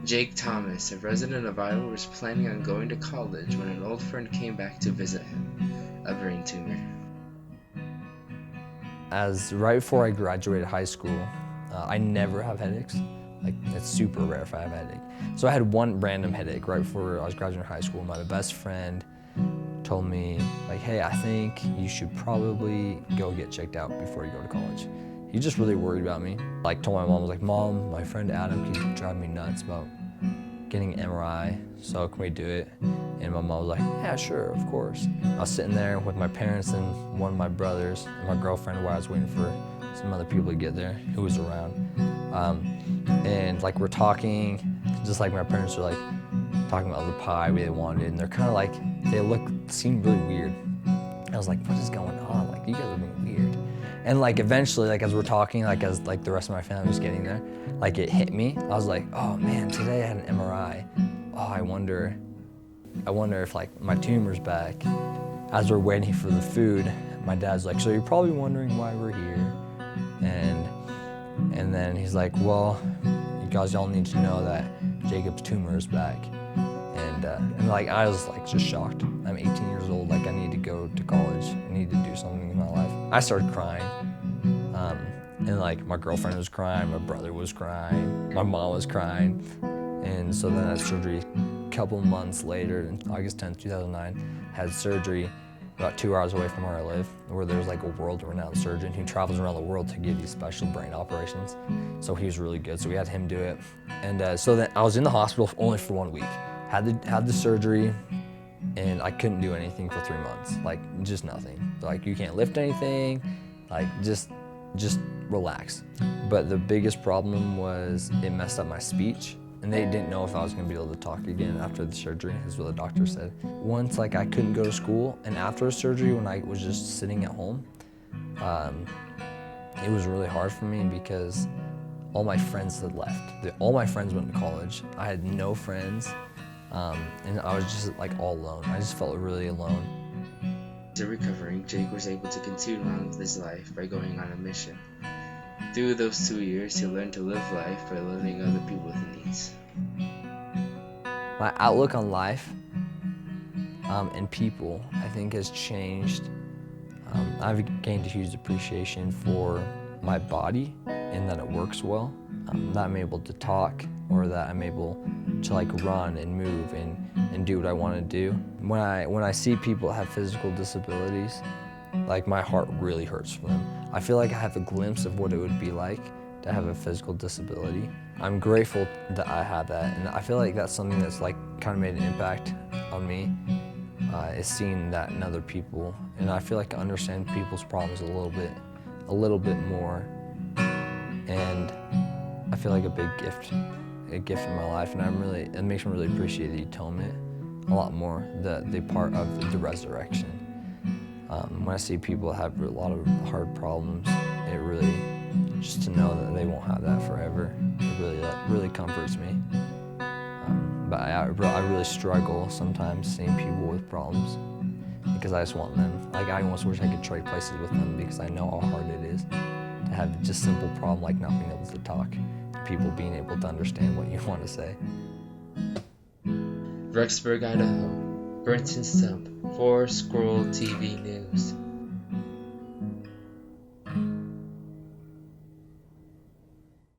Jake Thomas, a resident of Iowa, was planning on going to college when an old friend came back to visit him, a brain tumor. As right before I graduated high school, I never have headaches. Like, it's super rare if I have a headache. So I had one random headache right before I was graduating high school. My best friend told me, like, hey, I think you should probably go get checked out before you go to college. He just really worried about me. Like, told my mom, I was like, Mom, my friend Adam keeps driving me nuts about getting an MRI, so can we do it? And my mom was like, yeah, sure, of course. I was sitting there with my parents and one of my brothers and my girlfriend while I was waiting for some other people to get there who was around. And like, we're talking, just like my parents were like talking about the pie they wanted, and they're kind of like, seemed really weird. I was like, what is going on? Like, you guys are being weird. And like, eventually, like, as we're talking, like, as like the rest of my family was getting there, like, it hit me. I was like, oh man, today I had an MRI. Oh, I wonder if like my tumor's back. As we're waiting for the food, my dad's like, so you're probably wondering why we're here. And then he's like, well, you guys all need to know that Jacob's tumor is back. And like, I was like just shocked. I'm 18 years old, like, I need to go to college. I need to do something in my life. I started crying. And like, my girlfriend was crying, my brother was crying, my mom was crying. And so then I had surgery a couple months later, on August 10th, 2009, had surgery about 2 hours away from where I live, where there's like a world-renowned surgeon who travels around the world to give these special brain operations. So he was really good, so we had him do it. And so then I was in the hospital only for 1 week. Had the surgery, and I couldn't do anything for 3 months, like, just nothing. Like, you can't lift anything, like, just relax. But the biggest problem was it messed up my speech, and they didn't know if I was gonna be able to talk again after the surgery, is what the doctor said. Once, like, I couldn't go to school, and after the surgery, when I was just sitting at home, it was really hard for me because all my friends had left. All my friends went to college. I had no friends, and I was just like all alone. I just felt really alone. After recovering, Jake was able to continue on with his life by going on a mission. Through those 2 years, he learned to live life by loving other people with needs. My outlook on life and people, I think, has changed. I've gained a huge appreciation for my body and that it works well, that I'm able to talk, or that I'm able to like run and move and do what I want to do. When I see people have physical disabilities, like, my heart really hurts for them. I feel like I have a glimpse of what it would be like to have a physical disability. I'm grateful that I have that, and I feel like that's something that's like kind of made an impact on me, is seeing that in other people. And I feel like I understand people's problems a little bit more, and I feel like a gift in my life, and it makes me really appreciate the atonement a lot more, the part of the resurrection. When I see people have a lot of hard problems, it really, just to know that they won't have that forever, it really comforts me. But I really struggle sometimes seeing people with problems, because I just want them. Like, I almost wish I could trade places with them, because I know how hard it is to have just simple problem like not being able to talk, people being able to understand what you want to say. Rexburg, Idaho. Brenton Stump, 4 Scroll TV News.